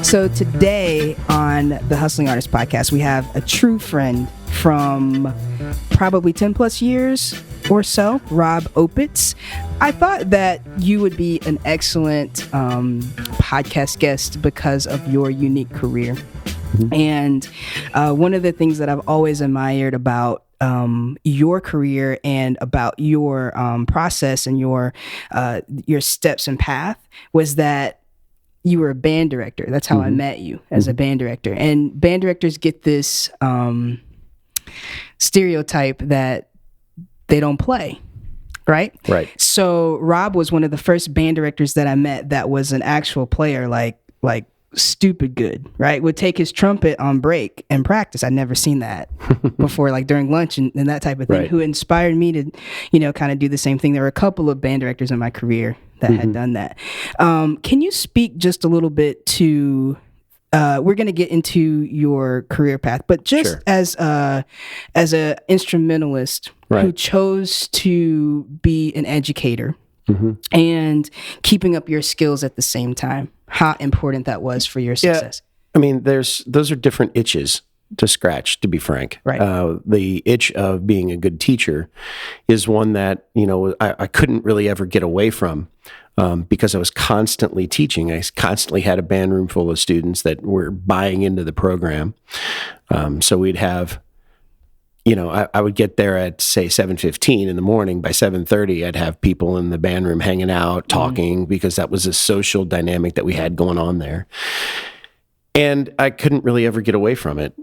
So today on the Hustling Artist podcast, we have a true friend from probably 10 plus years or so, Rob Opitz. I thought that you would be an excellent podcast guest because of your unique career. Mm-hmm. And one of the things that I've always admired about your career and about your process and your steps and path was that you were a band director. That's how I met you, as a band director. And band directors get this stereotype that they don't play, right? Right. So Rob was one of the first band directors that I met that was an actual player, like stupid good, right? Would take his trumpet on break and practice. I'd never seen that before, like during lunch and that type of thing, right. Who inspired me to, kind of do the same thing. There were a couple of band directors in my career that had done that. Can you speak just a little bit to, we're going to get into your career path, but just Sure. as a instrumentalist Right. who chose to be an educator and keeping up your skills at the same time, how important that was for your success. I mean, those are different itches to scratch, to be frank. Right. The itch of being a good teacher is one that, I couldn't really ever get away from because I was constantly teaching. I constantly had a band room full of students that were buying into the program. So we'd have, I would get there at, say, 7:15 in the morning. By 7:30, I'd have people in the band room hanging out, talking, because that was a social dynamic that we had going on there. And I couldn't really ever get away from it.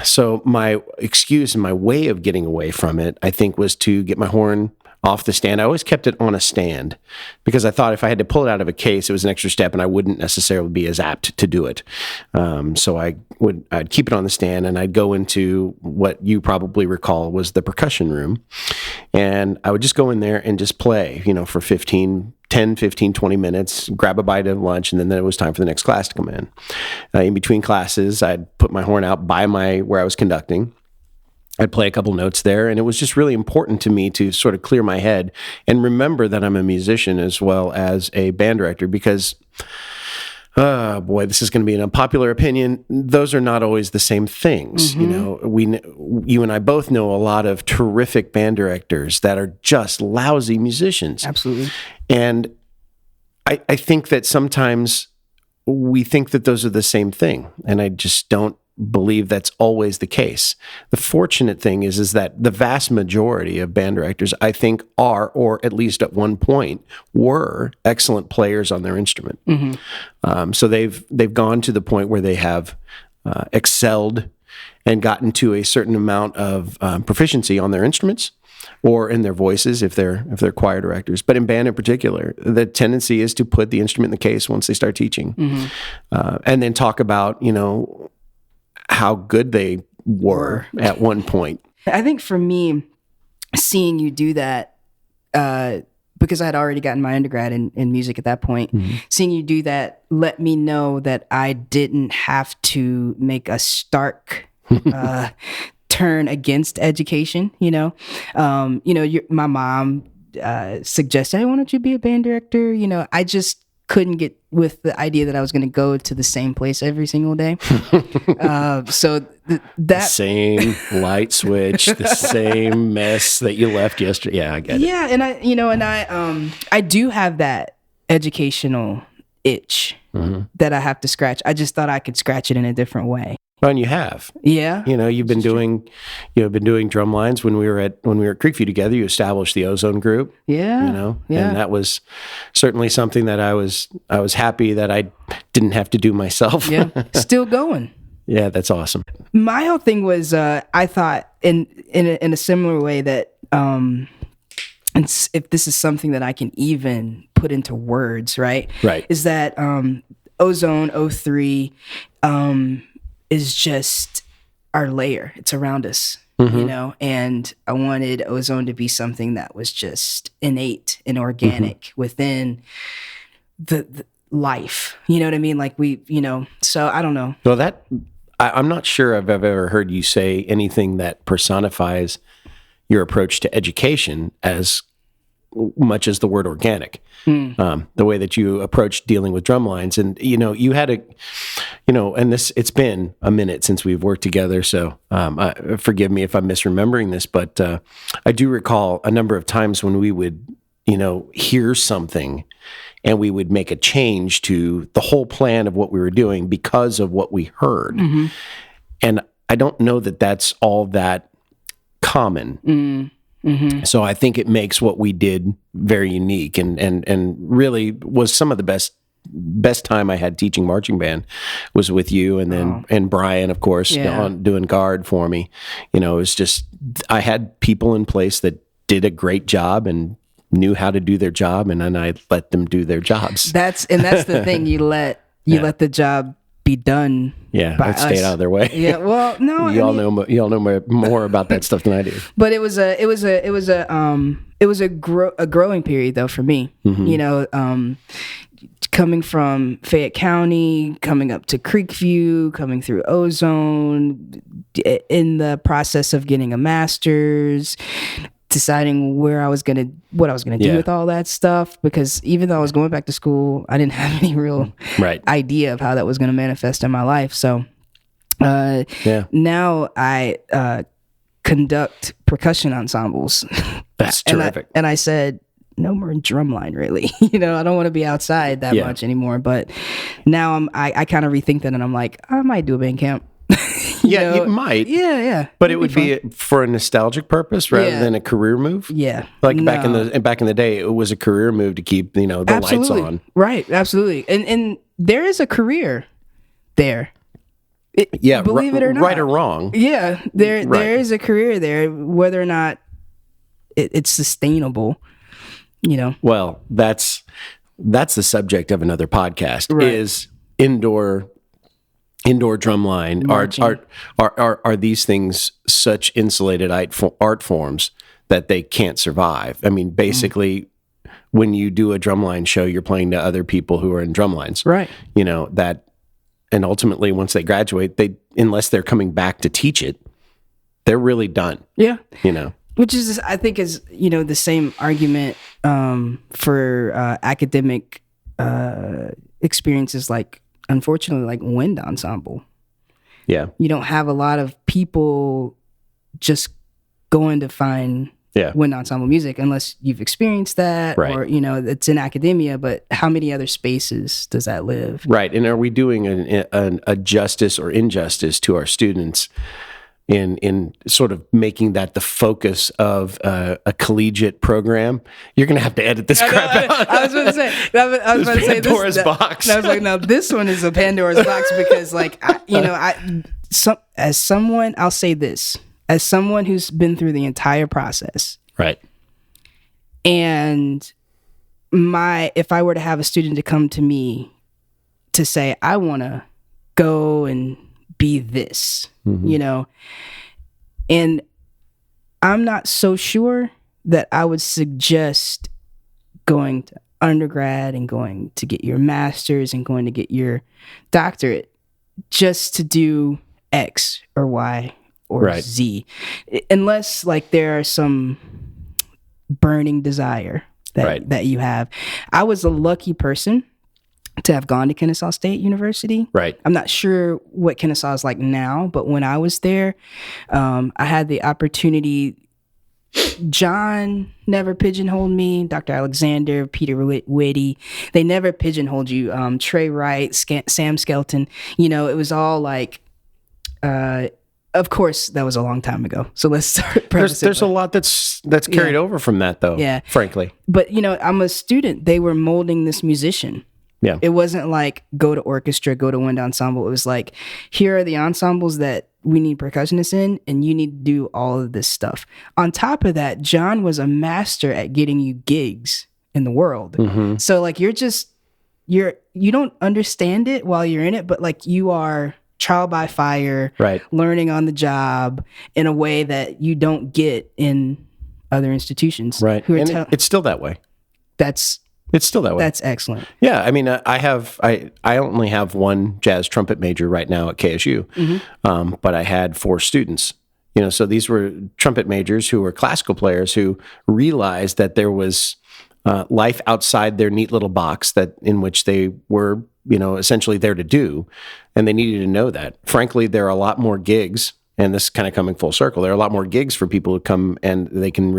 So my excuse and my way of getting away from it, I think, was to get my horn off the stand. I always kept it on a stand because I thought if I had to pull it out of a case, it was an extra step and I wouldn't necessarily be as apt to do it. So I'd keep it on the stand and I'd go into what you probably recall was the percussion room. And I would just go in there and just play, for 10, 15, 20 minutes, grab a bite of lunch, and then it was time for the next class to come in. In between classes, I'd put my horn out by where I was conducting. I'd play a couple notes there, and it was just really important to me to sort of clear my head and remember that I'm a musician as well as a band director because, oh boy, this is going to be an unpopular opinion. Those are not always the same things. You and I both know a lot of terrific band directors that are just lousy musicians. Absolutely. And I think that sometimes we think that those are the same thing, and I just don't believe that's always the case. The fortunate thing is that the vast majority of band directors, I think, are, or at least at one point, were excellent players on their instrument. So they've gone to the point where they have excelled and gotten to a certain amount of proficiency on their instruments or in their voices if they're choir directors. But in band in particular, the tendency is to put the instrument in the case once they start teaching, and then talk about how good they were at one point. I think for me, seeing you do that, because I had already gotten my undergrad in music at that point, seeing you do that let me know that I didn't have to make a stark turn against education. My mom suggested, "Hey, why don't you be a band director?" I just couldn't get with the idea that I was going to go to the same place every single day. So that same light switch, the same mess that you left yesterday. Yeah, I get it. Yeah, and I do have that educational itch that I have to scratch. I just thought I could scratch it in a different way. Well, and you have. Yeah. You've been doing drum lines when we were at Creekview together. You established the Ozone Group. Yeah. And that was certainly something that I was happy that I didn't have to do myself. Yeah. Still going. Yeah, that's awesome. My whole thing was I thought in a similar way that and if this is something that I can even put into words, right? Right. Is that Ozone 03 is just our layer. It's around us, and I wanted Ozone to be something that was just innate and organic within the life. You know what I mean? Like so I don't know. Well, I'm not sure I've ever heard you say anything that personifies your approach to education as much as the word organic. The way that you approach dealing with drum lines, and you had and it's been a minute since we've worked together, so forgive me if I'm misremembering this, but I do recall a number of times when we would hear something and we would make a change to the whole plan of what we were doing because of what we heard. Mm-hmm. And I don't know that that's all that common. Mm-hmm. So I think it makes what we did very unique, and really was some of the best time I had teaching marching band was with you, and then and Brian, of course, doing guard for me. It was just, I had people in place that did a great job and knew how to do their job, and then I let them do their jobs. That's the thing. You let the job be done. Yeah, I stayed out of their way. Yeah, well, no, y'all know more about that stuff than I do. But it was a growing period though for me. Mm-hmm. Coming from Fayette County, coming up to Creekview, coming through Ozone, in the process of getting a master's, deciding what I was gonna do with all that stuff, because even though I was going back to school, I didn't have any real idea of how that was going to manifest in my life. So now I conduct percussion ensembles. That's terrific. And I said, no more drumline, really. I don't want to be outside that much anymore. But now I kind of rethink that, and I'm like, I might do a band camp. You might. Yeah. But it would be for a nostalgic purpose rather than a career move. Yeah. Like back in the day, it was a career move to keep, the lights on. Right. Absolutely. And there is a career there. Believe it or not. Right or wrong. Yeah. There is a career there, whether or not it's sustainable, Well, that's the subject of another podcast, is indoor drumline. Are these things such insulated art forms that they can't survive? I mean, basically, when you do a drumline show, you're playing to other people who are in drumlines, right? And ultimately, once they graduate, unless they're coming back to teach it, they're really done. Yeah, which is, I think, is the same argument for academic experiences, like, unfortunately, like wind ensemble. Yeah. You don't have a lot of people just going to find wind ensemble music unless you've experienced that, or, it's in academia, but how many other spaces does that live? Right. And are we doing a justice or injustice to our students in sort of making that the focus of a collegiate program? You're going to have to edit this crap out. I was going to say, Pandora's box. I was like, no, this one is a Pandora's box, because, like, as someone who's been through the entire process, right? And if I were to have a student to come to me to say, I want to go and be this, and I'm not so sure that I would suggest going to undergrad and going to get your master's and going to get your doctorate just to do X or Y or Z, unless, like, there are some burning desire that you have. I was a lucky person to have gone to Kennesaw State University. Right. I'm not sure what Kennesaw is like now, but when I was there, I had the opportunity. John never pigeonholed me. Dr. Alexander, Peter Whitty, they never pigeonholed you. Trey Wright, Sam Skelton. It was all like, of course, that was a long time ago. So let's start. There's a lot that's carried over from that, though. Yeah, frankly. But I'm a student. They were molding this musician. Yeah. It wasn't like go to orchestra, go to wind ensemble. It was like, here are the ensembles that we need percussionists in, and you need to do all of this stuff. On top of that, John was a master at getting you gigs in the world. Mm-hmm. So, like, you don't understand it while you're in it, but, like, you are trial by fire, learning on the job in a way that you don't get in other institutions. Right. It's still that way. It's still that way. That's excellent. Yeah, I mean, I only have one jazz trumpet major right now at KSU, but I had 4 students So these were trumpet majors who were classical players who realized that there was life outside their neat little box in which they were, essentially there to do, and they needed to know that. Frankly, there are a lot more gigs, and this is kind of coming full circle. There are a lot more gigs for people who come and they can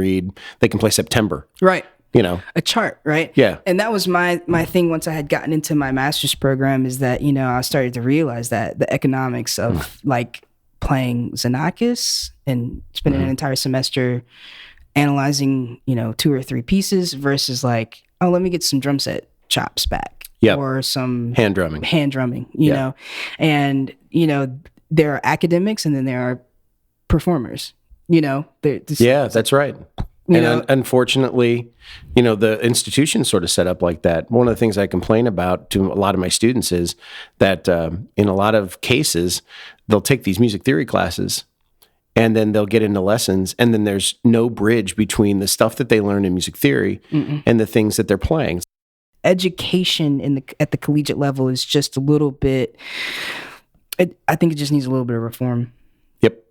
play September. Right. A chart, right? Yeah. And that was my thing once I had gotten into my master's program, is that, I started to realize that the economics of like playing Xenakis and spending an entire semester analyzing, 2 or 3 pieces versus like, oh, let me get some drum set chops back. Yep. Or some hand drumming, you know. And, there are academics and then there are performers, that's right. And unfortunately, the institution sort of set up like that. One of the things I complain about to a lot of my students is that in a lot of cases, they'll take these music theory classes and then they'll get into lessons, and then there's no bridge between the stuff that they learn in music theory and the things that they're playing. Education at the collegiate level is just a little bit, I think it just needs a little bit of reform. Yep.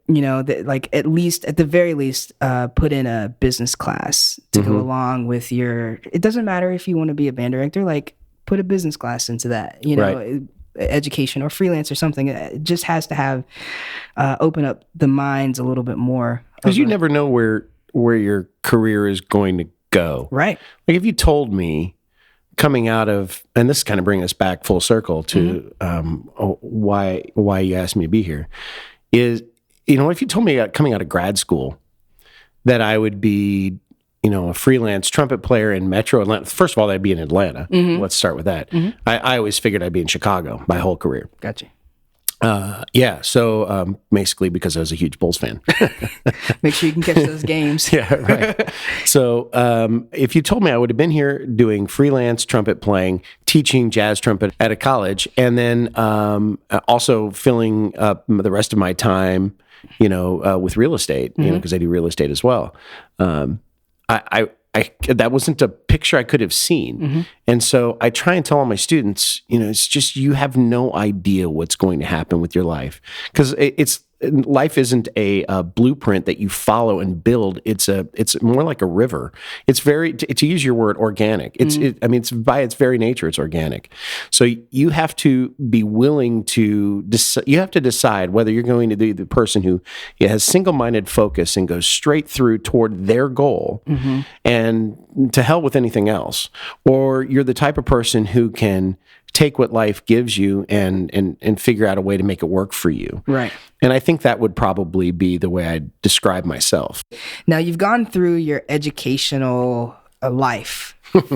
Like at the very least, put in a business class to go along with it doesn't matter if you want to be a band director, like put a business class into that, right. Education or freelance or something. It just has to have, open up the minds a little bit more. Because you never know where your career is going to go. Right. Like if you told me coming out of, and this kind of brings us back full circle to why you asked me to be here, is, if you told me coming out of grad school that I would be, a freelance trumpet player in Metro Atlanta. First of all, I'd be in Atlanta. Let's start with that. I always figured I'd be in Chicago my whole career. Gotcha. So basically because I was a huge Bulls fan. Make sure you can catch those games. Yeah, right. So if you told me I would have been here doing freelance trumpet playing, teaching jazz trumpet at a college, and then also filling up the rest of my time, with real estate, because I do real estate as well. I that wasn't a picture I could have seen. And so I try and tell all my students, it's just, you have no idea what's going to happen with your life, because life isn't a blueprint that you follow and build. It's more like a river. It's very, to use your word, organic. It's by its very nature, it's organic. So you have to be willing to, you have to decide whether you're going to be the person who has single-minded focus and goes straight through toward their goal and to hell with anything else, or you're the type of person who can take what life gives you and figure out a way to make it work for you. Right. And I think that would probably be the way I'd describe myself. Now, you've gone through your educational life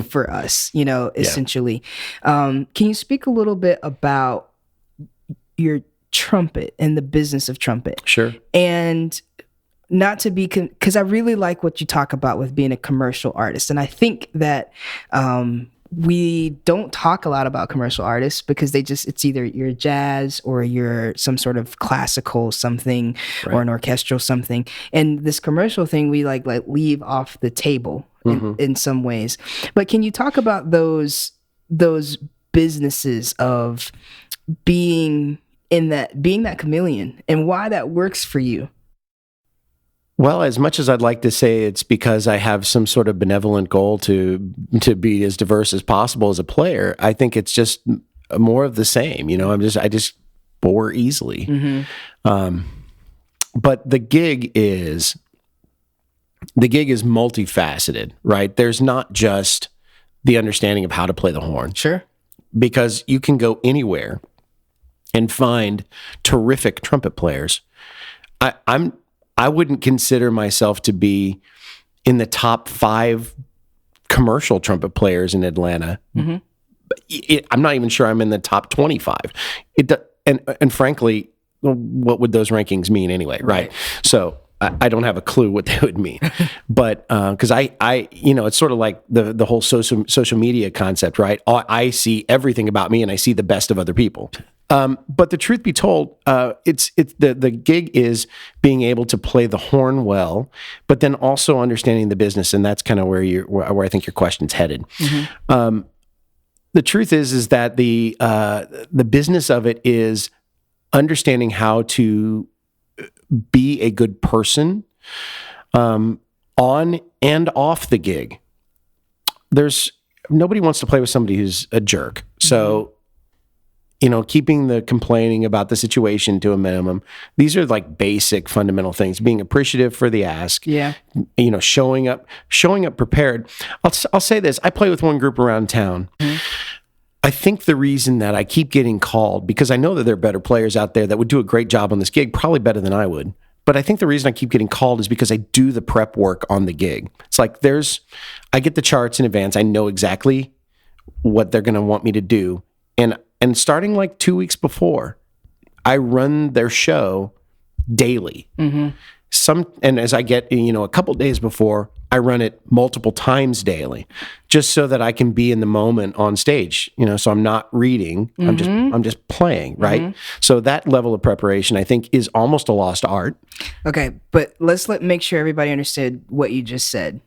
for us, essentially. Can you speak a little bit about your trumpet and the business of trumpet? Sure. And not to be, because I really like what you talk about with being a commercial artist. And I think that we don't talk a lot about commercial artists because it's either you're jazz or you're some sort of classical something, right, or an orchestral something. And this commercial thing, we like leave off the table in some ways. But can you talk about those businesses of being that chameleon and why that works for you? Well, as much as I'd like to say it's because I have some sort of benevolent goal to be as diverse as possible as a player, I think it's just more of the same. I just bore easily. But the gig is multifaceted, right? There's not just the understanding of how to play the horn. Sure. Because you can go anywhere and find terrific trumpet players. I wouldn't consider myself to be in the top 5 commercial trumpet players in Atlanta. I'm not even sure I'm in the top 25. And frankly, what would those rankings mean anyway, right? So I don't have a clue what they would mean. But because I it's sort of like the whole social media concept, right? I see everything about me and I see the best of other people. But the truth be told, it's the gig is being able to play the horn well, but then also understanding the business, and that's kind of where I think your question's headed. The truth is that the business of it is understanding how to be a good person on and off the gig. Nobody wants to play with somebody who's a jerk. So, keeping the complaining about the situation to a minimum. These are like basic fundamental things. Being appreciative for the ask. Yeah. Showing up prepared. I'll say this. I play with one group around town. Mm-hmm. I think the reason that I keep getting called, because I know that there are better players out there that would do a great job on this gig, probably better than I would. But I think the reason I keep getting called is because I do the prep work on the gig. It's like I get the charts in advance. I know exactly what they're going to want me to do. And starting like 2 weeks before, I run their show daily. Mm-hmm. And as I get, a couple days before, I run it multiple times daily, just so that I can be in the moment on stage. So I'm not reading. Mm-hmm. I'm just playing, right? Mm-hmm. So that level of preparation, I think, is almost a lost art. Okay, but let's make sure everybody understood what you just said.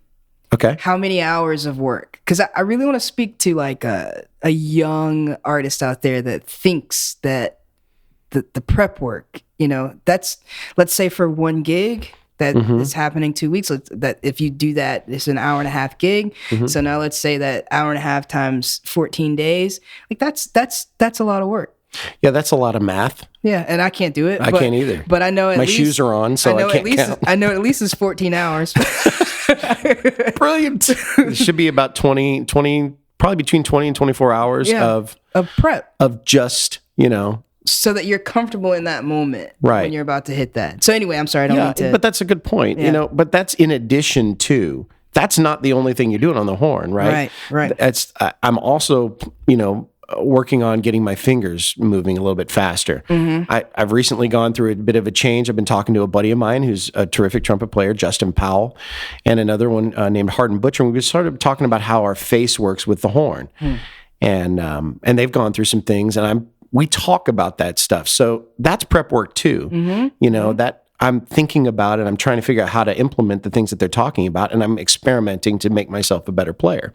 Okay. How many hours of work? Because I really want to speak to like a young artist out there that thinks that the prep work, that's, let's say for one gig that mm-hmm. is happening 2 weeks, that if you do that, it's an hour and a half gig. Mm-hmm. So now let's say that hour and a half times 14 days, like that's a lot of work. Yeah, that's a lot of math. Yeah, and I can't do it. I can't either. But I know my shoes are on, so I can't count. I know at least it's 14 hours. Brilliant. It should be about 20, probably between 20 and 24 hours of prep. Of just, so that you're comfortable in that moment when you're about to hit that. So anyway, I'm sorry, I don't mean to. But that's a good point. Yeah. But that's in addition to, that's not the only thing you're doing on the horn, right? Right. I'm also, working on getting my fingers moving a little bit faster. Mm-hmm. I've recently gone through a bit of a change. I've been talking to a buddy of mine who's a terrific trumpet player, Justin Powell, and another one named Hardin Butcher. And we've started talking about how our face works with the horn. And they've gone through some things, and we talk about that stuff. So that's prep work too. Mm-hmm. That I'm thinking about it. I'm trying to figure out how to implement the things that they're talking about, and I'm experimenting to make myself a better player.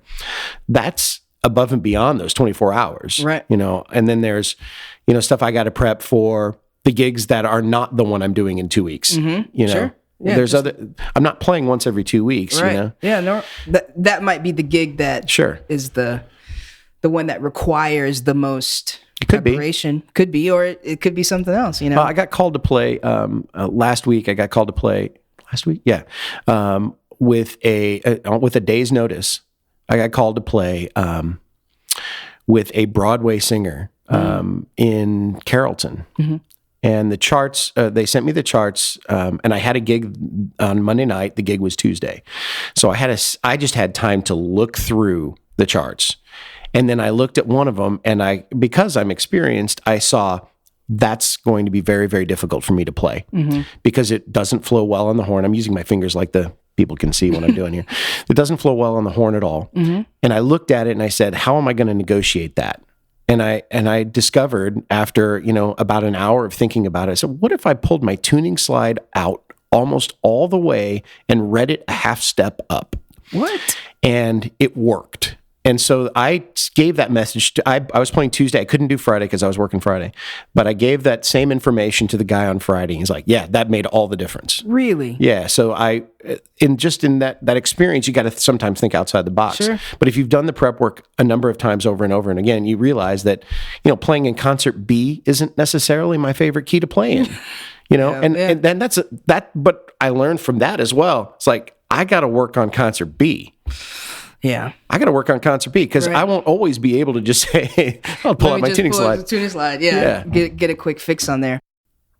That's above and beyond those 24 hours. Right. And then there's, stuff I got to prep for the gigs that are not the one I'm doing in 2 weeks. Mm-hmm. Sure. Yeah, there's I'm not playing once every 2 weeks, right. Yeah, no, that might be the gig that is the one that requires the most preparation. Could be, or it could be something else, Well, I got called to play last week. Yeah. With a day's notice. I got called to play with a Broadway singer in Carrollton. Mm-hmm. And the charts, they sent me the charts, and I had a gig on Monday night. The gig was Tuesday. So I just had time to look through the charts. And then I looked at one of them, and because I'm experienced, I saw that's going to be very, very difficult for me to play because it doesn't flow well on the horn. I'm using my fingers like the people can see what I'm doing here. It doesn't flow well on the horn at all. Mm-hmm. And I looked at it and I said, how am I going to negotiate that? And I discovered after, about an hour of thinking about it, I said, what if I pulled my tuning slide out almost all the way and read it a half step up? What? And it worked. And so I gave that message I was playing Tuesday. I couldn't do Friday because I was working Friday. But I gave that same information to the guy on Friday. He's like, yeah, that made all the difference. Really? Yeah. So in that experience, you got to sometimes think outside the box. Sure. But if you've done the prep work a number of times over and over and again, you realize that, playing in concert B isn't necessarily my favorite key to play in. And then but I learned from that as well. It's like, I got to work on concert B. Yeah, I got to work on concert B because I won't always be able to just say, hey, I'll pull out my tuning slide. Tuning slide, yeah. Get a quick fix on there.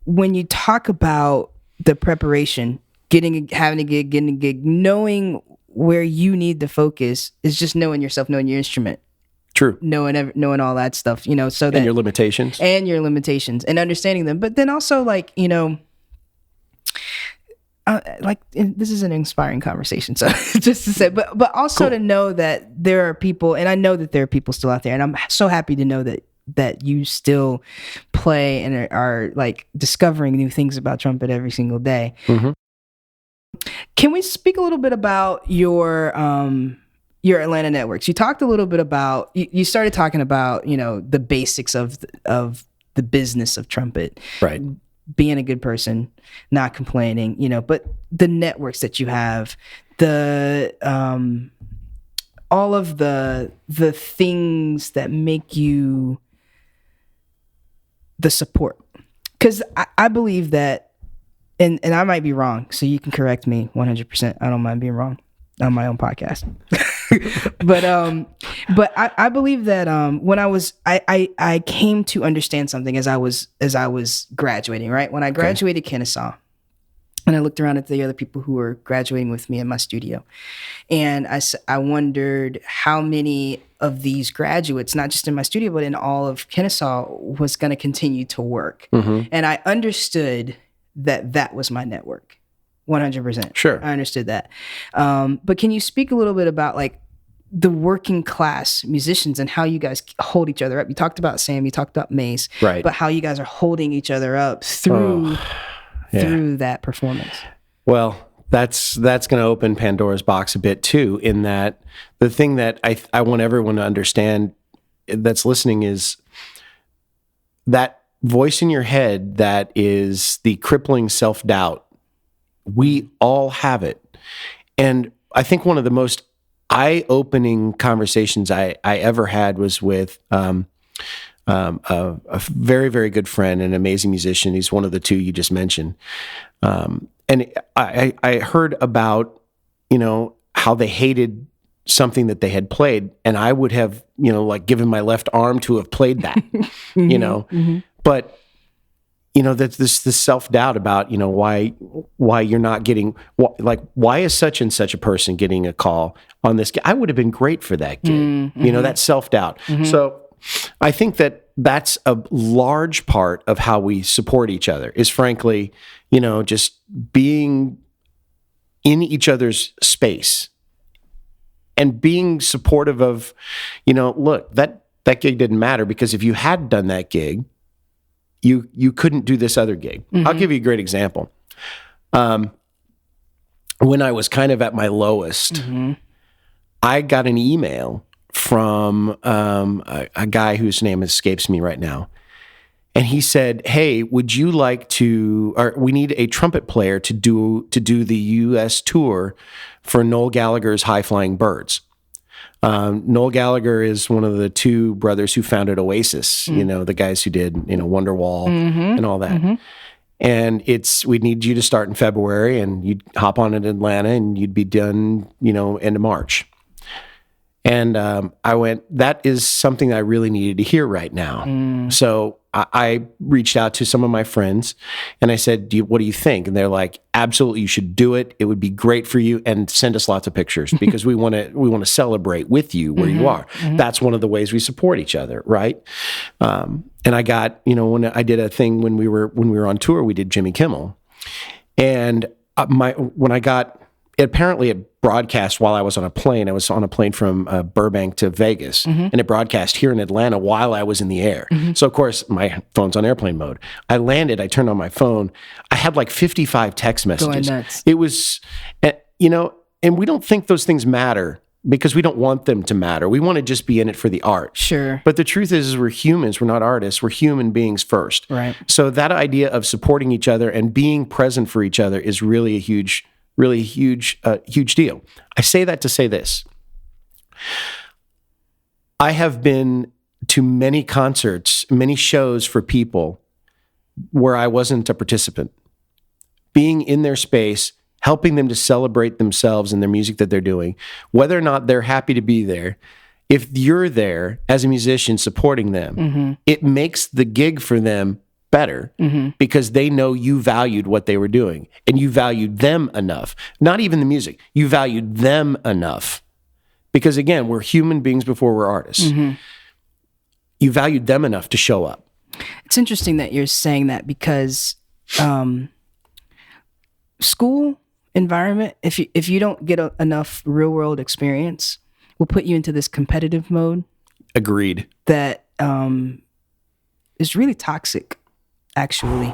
When you talk about the preparation, having a gig, getting a gig, knowing where you need to focus is just knowing yourself, knowing your instrument. True. Knowing all that stuff, so that and your limitations and understanding them, but then also this is an inspiring conversation, so just to say, but also to know that there are people, and I know that there are people still out there, and I'm so happy to know that you still play and are like discovering new things about trumpet every single day. Mm-hmm. Can we speak a little bit about your Atlanta networks? You talked a little bit about, you started talking about, the basics of the business of trumpet. Right. being a good person, not complaining, but the networks that you have, the all of the things that make you the support. Because I believe that, and I might be wrong, so you can correct me 100%. I don't mind being wrong on my own podcast. but I believe that when I came to understand something as I was graduating, right? When I graduated Kennesaw, and I looked around at the other people who were graduating with me in my studio, and I wondered how many of these graduates, not just in my studio, but in all of Kennesaw, was going to continue to work. Mm-hmm. And I understood that was my network. 100%. Sure. I understood that. But can you speak a little bit about like the working class musicians and how you guys hold each other up? You talked about Sam, you talked about Mace, right? But how you guys are holding each other up through that performance. Well, that's going to open Pandora's box a bit too, in that the thing that I want everyone to understand that's listening is that voice in your head that is the crippling self-doubt. We all have it. And I think one of the most eye-opening conversations I ever had was with a very, very good friend, an amazing musician. He's one of the two you just mentioned. And I heard about, how they hated something that they had played, and I would have, like given my left arm to have played that, mm-hmm. But that's this self-doubt about, why you're not getting, why is such and such a person getting a call on this gig? I would have been great for that gig, mm-hmm. That self-doubt. Mm-hmm. So I think that's a large part of how we support each other is frankly, just being in each other's space and being supportive of, look, that gig didn't matter because if you had done that gig, you couldn't do this other gig. Mm-hmm. I'll give you a great example. When I was kind of at my lowest, mm-hmm. I got an email from a guy whose name escapes me right now. And he said, hey, would you like we need a trumpet player to do the U.S. tour for Noel Gallagher's High Flying Birds. Noel Gallagher is one of the two brothers who founded Oasis, the guys who did, Wonderwall mm-hmm. and all that. Mm-hmm. And we'd need you to start in February and you'd hop on in Atlanta and you'd be done, end of March. And I went, that is something I really needed to hear right now. Mm. So I reached out to some of my friends and I said, what do you think? And they're like, absolutely, you should do it. It would be great for you. And send us lots of pictures because we want to celebrate with you where mm-hmm. you are. Mm-hmm. That's one of the ways we support each other, right? And I got, when I did a thing when we were on tour, we did Jimmy Kimmel. And apparently it broadcast while I was on a plane. I was on a plane from Burbank to Vegas, mm-hmm. and it broadcast here in Atlanta while I was in the air. Mm-hmm. So, of course, my phone's on airplane mode. I landed, I turned on my phone. I had like 55 text messages. Going nuts. It was, and we don't think those things matter because we don't want them to matter. We want to just be in it for the art. Sure. But the truth is we're humans. We're not artists. We're human beings first. Right. So that idea of supporting each other and being present for each other is really a huge deal. I say that to say this. I have been to many concerts, many shows for people where I wasn't a participant. Being in their space, helping them to celebrate themselves and their music that they're doing, whether or not they're happy to be there. If you're there as a musician supporting them, mm-hmm. it makes the gig for them better mm-hmm. because they know you valued what they were doing and you valued them enough. Not even the music. You valued them enough because again, we're human beings before we're artists. Mm-hmm. You valued them enough to show up. It's interesting that you're saying that because school environment, if you don't get enough real world experience, will put you into this competitive mode. Agreed. That is really toxic. Actually,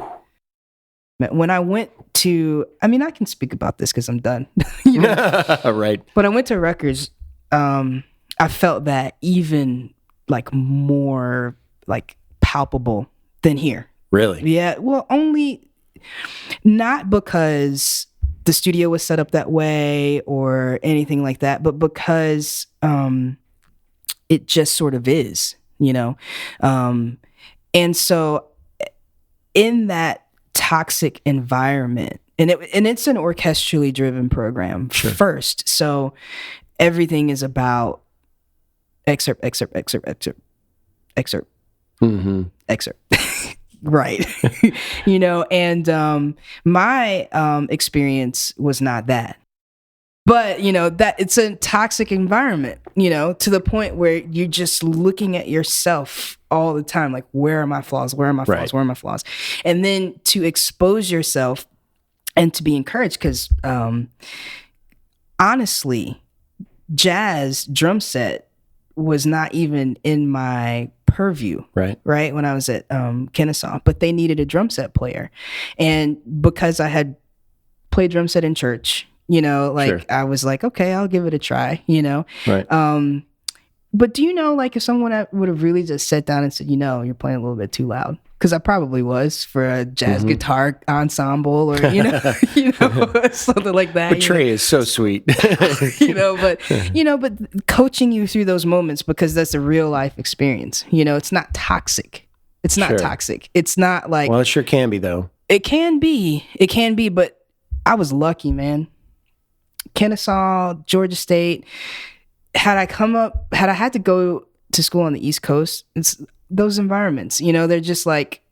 when I went to, I can speak about this because I'm done. Right. When I went to Rutgers, I felt that even like more like palpable than here. Really? Yeah. Well, not because the studio was set up that way or anything like that, but because it just sort of is, and so in that toxic environment, and it's an orchestrally driven program first, so everything is about excerpt, right. And my experience was not that, but that it's a toxic environment, to the point where you're just looking at yourself all the time, like, where are my flaws, where are my flaws, where are my flaws? And then to expose yourself and to be encouraged, because honestly, jazz drum set was not even in my purview, right, when I was at Kennesaw, but they needed a drum set player. And because I had played drum set in church, I was like, okay, I'll give it a try, right. But do like, if someone would have really just sat down and said, you're playing a little bit too loud, because I probably was for a jazz guitar ensemble, or something like that. But Trey is so sweet, but coaching you through those moments, because that's a real life experience. It's not toxic. It's not toxic. It's not like, well, it sure can be though. It can be, but I was lucky, man. Kennesaw, Georgia State. Had I had to go to school on the East Coast, it's those environments, they're just like,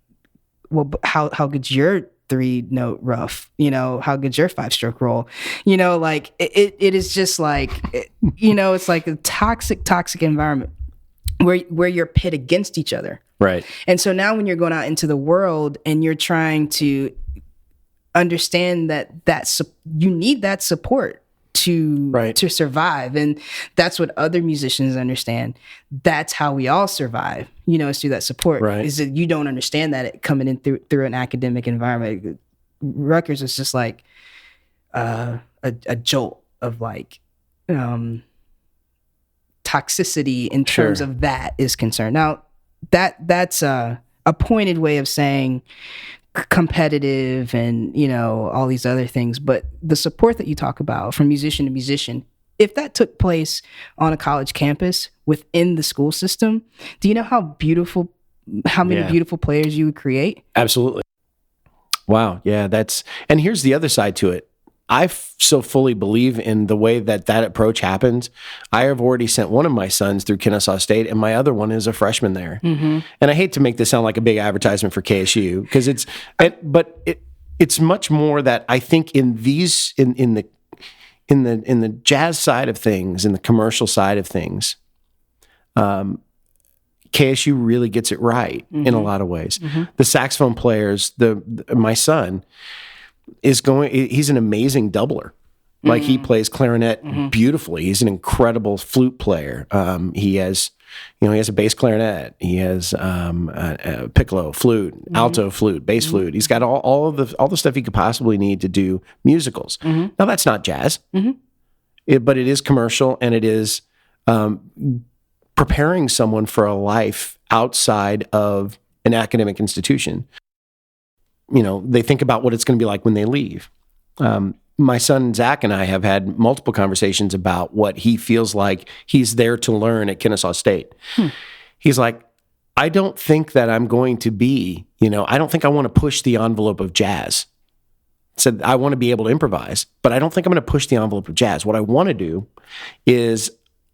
well, how good's your 3-note rough? How good's your 5-stroke roll? Like it is just like, it's like a toxic environment where you're pit against each other. Right. And so now when you're going out into the world and you're trying to understand that you need that support to survive, and that's what other musicians understand. That's how we all survive, is through that support. Right. Is that you don't understand that coming in through an academic environment. Rutgers is just like a jolt of like toxicity in terms of that is concerned. Now that's a pointed way of saying competitive and all these other things, but the support that you talk about from musician to musician, if that took place on a college campus within the school system, do you know how many beautiful players you would create? Absolutely. Wow. Yeah, and here's the other side to it. I so fully believe in the way that approach happens. I have already sent one of my sons through Kennesaw State, and my other one is a freshman there. Mm-hmm. And I hate to make this sound like a big advertisement for KSU, because it's much more that I think in the jazz side of things, in the commercial side of things, KSU really gets it right in a lot of ways. Mm-hmm. The saxophone players, my son, he's an amazing doubler. Like he plays clarinet beautifully. He's an incredible flute player. He has a bass clarinet. He has a piccolo, flute, alto flute, bass flute. He's got all the stuff he could possibly need to do musicals. Mm-hmm. Now that's not jazz, but it is commercial, and it is preparing someone for a life outside of an academic institution. They think about what it's going to be like when they leave. My son, Zach, and I have had multiple conversations about what he feels like he's there to learn at Kennesaw State. He's like, I don't think that I'm going to be, I don't think I want to push the envelope of jazz. Said, I want to be able to improvise, but I don't think I'm going to push the envelope of jazz. What I want to do is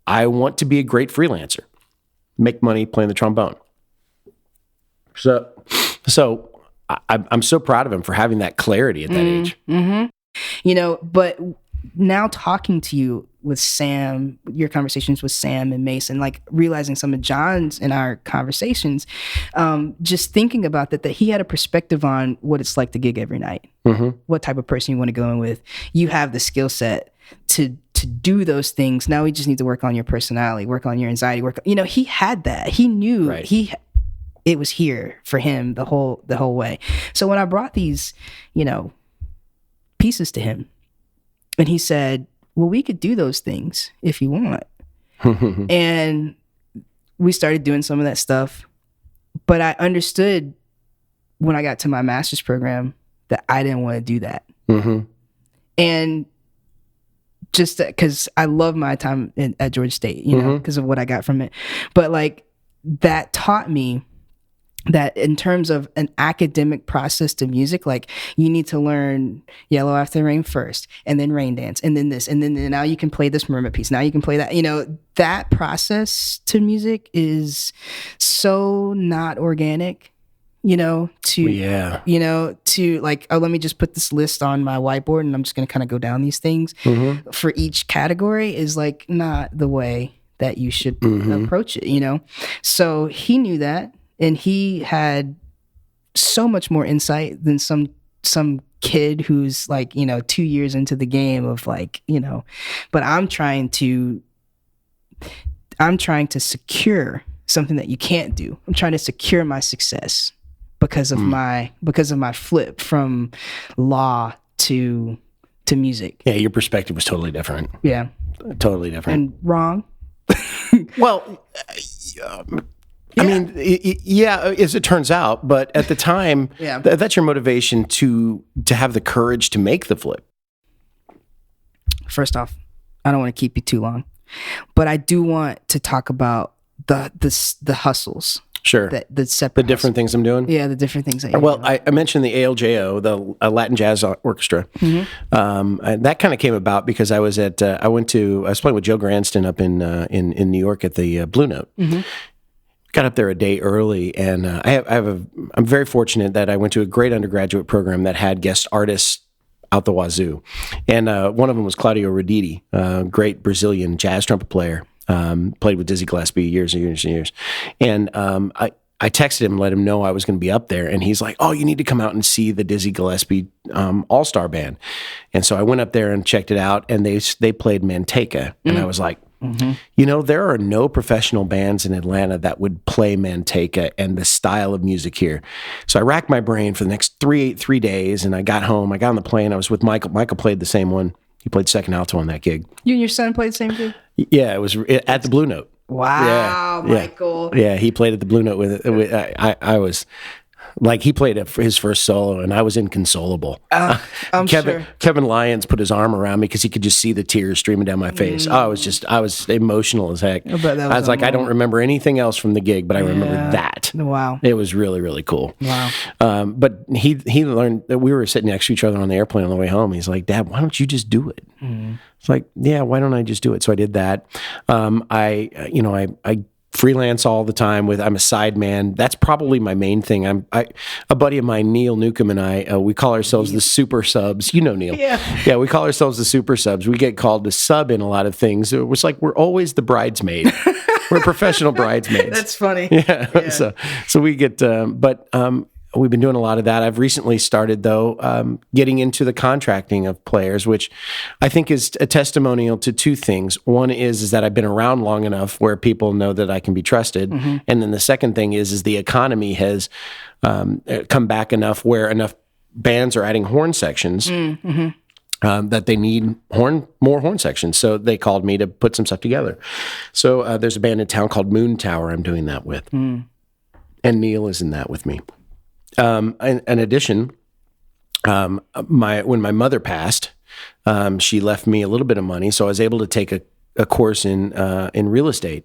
I want to be a great freelancer, make money playing the trombone. So I'm so proud of him for having that clarity at that age. Mm-hmm. But now talking to you with Sam, your conversations with Sam and Mason, like realizing some of John's in our conversations, just thinking about that he had a perspective on what it's like to gig every night, what type of person you want to go in with. You have the skill set to do those things. Now we just need to work on your personality, work on your anxiety, he had that. He knew it was here for him the whole way. So when I brought these, pieces to him, and he said, well, we could do those things if you want. And we started doing some of that stuff, but I understood when I got to my master's program that I didn't want to do that. And just because I love my time at Georgia State, you know, because of what I got from it. But like that taught me that in terms of an academic process to music, like you need to learn Yellow After the Rain first, and then Rain Dance, and then this, and then now you can play this Mermaid piece. Now you can play that. You know, that process to music is so not organic. You know, to like, oh, let me just put this list on my whiteboard and I'm just going to kind of go down these things for each category is like not the way that you should approach it, you know? So he knew that, and he had so much more insight than some kid who's like, you know, 2 years into the game of like, you know, but I'm trying to secure something that you can't do. I'm trying to secure my success because of my flip from law to music. Yeah, your perspective was totally different. Yeah. Totally different. And wrong. Well, I mean, as it turns out, but at the time, that's your motivation to have the courage to make the flip. First off, I don't want to keep you too long, but I do want to talk about the hustles. Sure. The different things I'm doing? Yeah, the different things that you're doing. I mentioned the ALJO, the Latin Jazz Orchestra. And that kind of came about because I was playing with Joe Granston up in New York at the Blue Note. Got up there a day early, and I'm very fortunate that I went to a great undergraduate program that had guest artists out the wazoo. And one of them was Claudio Roditi, great Brazilian jazz trumpet player. Played with Dizzy Gillespie years and years and years. And I texted him and let him know I was going to be up there. And he's like, oh, you need to come out and see the Dizzy Gillespie All-Star Band. And so I went up there and checked it out, and they played Manteca. And I was like, you know, there are no professional bands in Atlanta that would play Manteca and the style of music here. So I racked my brain for the next three days, and I got home. I got on the plane. I was with Michael. Michael played the same one. He played second alto on that gig. You and your son played the same gig? Yeah, it was at the Blue Note. Wow, yeah, Michael. Yeah, he played at the Blue Note with I was like, he played his first solo, and I was inconsolable. I'm sure. Kevin Lyons put his arm around me because he could just see the tears streaming down my face. I was emotional as heck. I was like, I don't remember anything else from the gig, but I remember that. Wow. It was really, really cool. Wow. But he learned that we were sitting next to each other on the airplane on the way home. He's like, Dad, why don't you just do it? It's like, yeah, why don't I just do it? So I did that. I freelance all the time I'm a sideman. That's probably my main thing. A buddy of mine, Neil Newcomb, and I, we call ourselves the super subs. You know, Neil. Yeah, we call ourselves the super subs. We get called to sub in a lot of things. It was like, we're always the bridesmaid. We're professional bridesmaids. That's funny. Yeah. So we get, we've been doing a lot of that. I've recently started, though, getting into the contracting of players, which I think is a testimonial to two things. One is that I've been around long enough where people know that I can be trusted. And then the second thing is the economy has come back enough where enough bands are adding horn sections that they need more horn sections. So they called me to put some stuff together. So there's a band in town called Moon Tower I'm doing that with. And Neil is in that with me. In addition, when my mother passed, she left me a little bit of money, so I was able to take a course in real estate,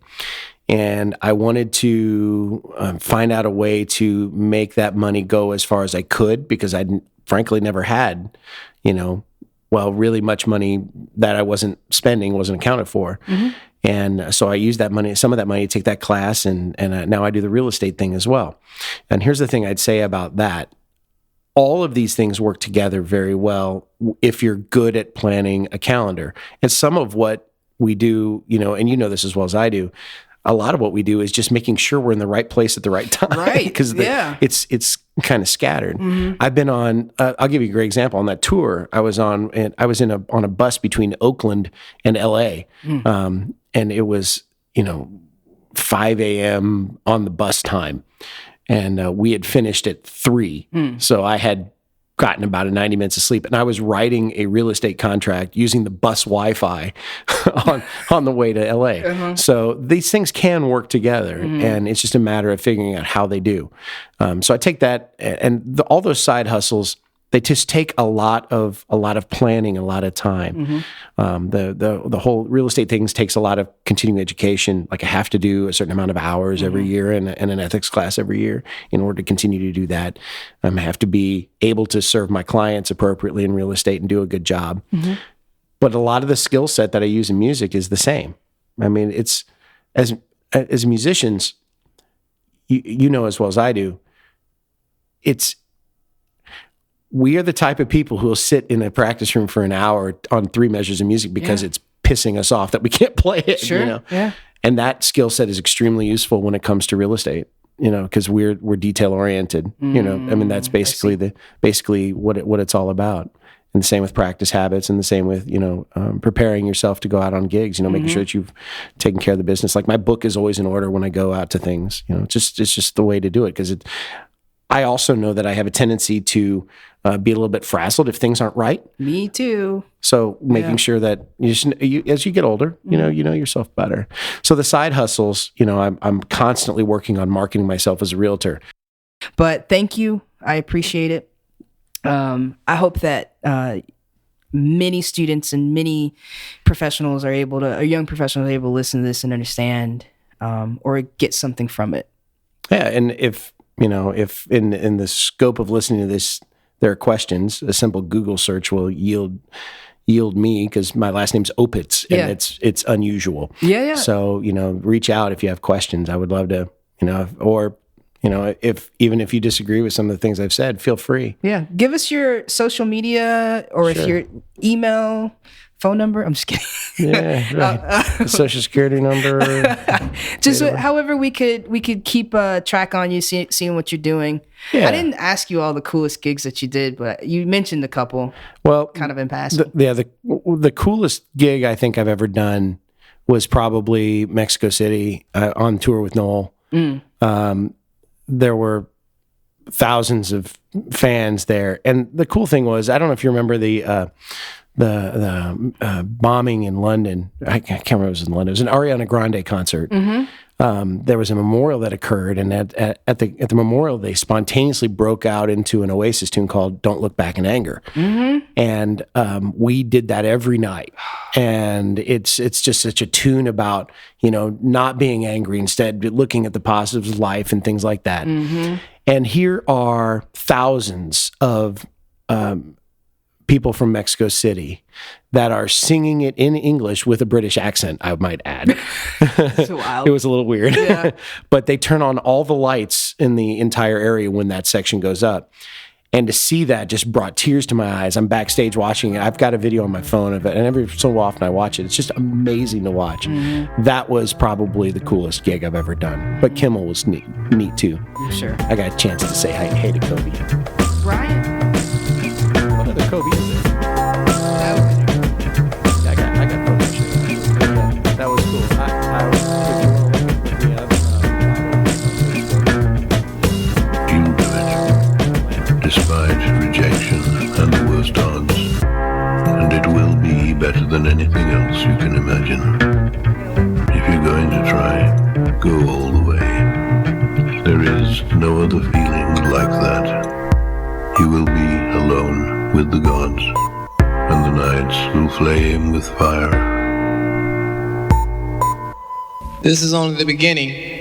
and I wanted to find out a way to make that money go as far as I could, because I frankly never had, really much money that I wasn't spending, wasn't accounted for. And so I used that money, some of that money, to take that class, and now I do the real estate thing as well. And here's the thing I'd say about that. All of these things work together very well if you're good at planning a calendar. And some of what we do, and you know this as well as I do, a lot of what we do is just making sure we're in the right place at the right time. Right. Because it's kind of scattered. I've been on, I'll give you a great example. On that tour I was on, and I was on a bus between Oakland and LA. And it was, 5 a.m. on the bus time. And we had finished at 3. So I had gotten about 90 minutes of sleep, and I was writing a real estate contract using the bus Wi-Fi on the way to LA. So these things can work together, and it's just a matter of figuring out how they do. So I take that, and all those side hustles, they just take a lot of planning, a lot of time. The whole real estate things takes a lot of continuing education. Like I have to do a certain amount of hours every year and an ethics class every year in order to continue to do that. I have to be able to serve my clients appropriately in real estate and do a good job. But a lot of the skill set that I use in music is the same. I mean, it's as musicians, you know as well as I do, we are the type of people who will sit in a practice room for an hour on 3 measures of music because it's pissing us off that we can't play it. Sure. You know? Yeah. And that skill set is extremely useful when it comes to real estate, you know, because we're detail oriented. You know, I mean, that's basically what it's all about. And the same with practice habits, and the same with, you know, preparing yourself to go out on gigs, you know, making sure that you've taken care of the business. Like my book is always in order when I go out to things, you know, it's just the way to do it. Because I also know that I have a tendency to be a little bit frazzled if things aren't right. Me too. So making sure that as you get older, you know yourself better. So the side hustles, you know, I'm constantly working on marketing myself as a realtor. But thank you. I appreciate it. I hope that many students and many professionals are able to, or young professionals are able to listen to this and understand or get something from it. Yeah, and if in the scope of listening to this, there are questions, a simple Google search will yield me, because my last name's Opitz, and it's unusual. Yeah. So, you know, reach out if you have questions. I would love to, you know, or, you know, if you disagree with some of the things I've said, feel free. Yeah. Give us your social media, or if your email, phone number. I'm just kidding. Yeah, right. Social security number. Just however we could keep track on you, seeing what you're doing. Yeah. I didn't ask you all the coolest gigs that you did, but you mentioned a couple. Well, kind of in passing. The coolest gig I think I've ever done was probably Mexico City on tour with Noel. There were thousands of fans there, and the cool thing was, I don't know if you remember the bombing in London. I can't remember if it was in London. It was an Ariana Grande concert. There was a memorial that occurred, and at the memorial, they spontaneously broke out into an Oasis tune called "Don't Look Back in Anger," and we did that every night. And it's just such a tune about, you know, not being angry, instead looking at the positives of life and things like that. And here are thousands of people from Mexico City that are singing it in English with a British accent, I might add. So wild. It was a little weird. Yeah. But they turn on all the lights in the entire area when that section goes up. And to see that just brought tears to my eyes. I'm backstage watching it. I've got a video on my phone of it, and every so often I watch it. It's just amazing to watch. That was probably the coolest gig I've ever done. But Kimmel was neat too. Sure. I got a chance to say hey to Kobe. Brian. What other Kobe is there? I got photos. That was cool. You'll do it, despite rejection and the worst odds, and it will be better than anything else you can imagine. If you're going to try, go all the way. There is no other feeling like that. You will be alone with the gods, and the nights will flame with fire. This is only the beginning.